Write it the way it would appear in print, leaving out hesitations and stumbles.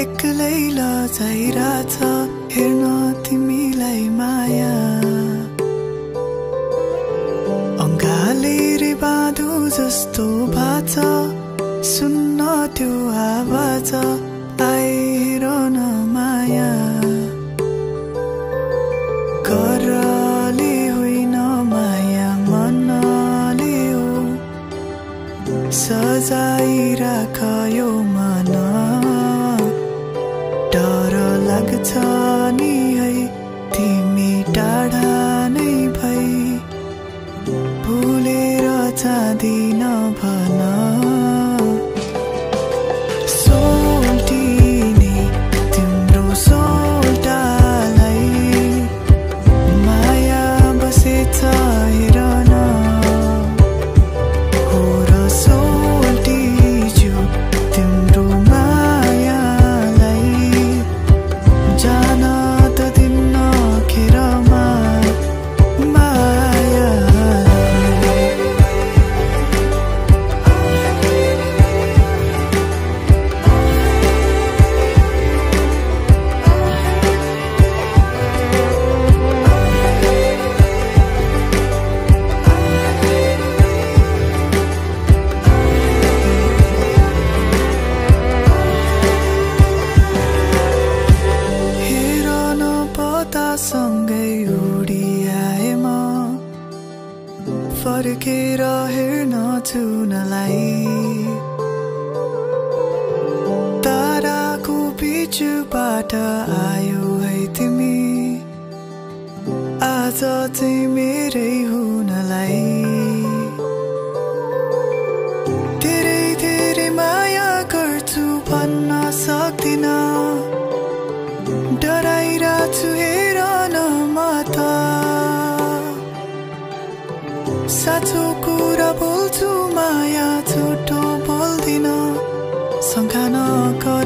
एक्लै लजाइराछ हेर्न तिमीलाई माया अङ्गाले रे बाँधु जस्तो भाछ सुन्न त्यो आवाज आएर न माया करले होइन माया मनले हो सजाइराख यो मन डर लाग्छ नि है तिमी टाढा नै भई भुलेर जाँदिन भन सोल्टिने तिम्रो सोल्टालाई माया बसेछ हेर न हो र सोल्टिज्यू तिम्रो मायालाई जान त दिन्न खेरमा सँगै उडिआए म फर्केर हेर्न चुनलाई ताराको बिचबाट आयो है तिमी आज चाहिँ मेरै हुनलाई धेरै धेरै माया गर्छु भन्न सक्दिन डराइरहेछु हेर न म त साँचो कुरा बोल्छु माया झुटो बोल्दिन शङ्का नगर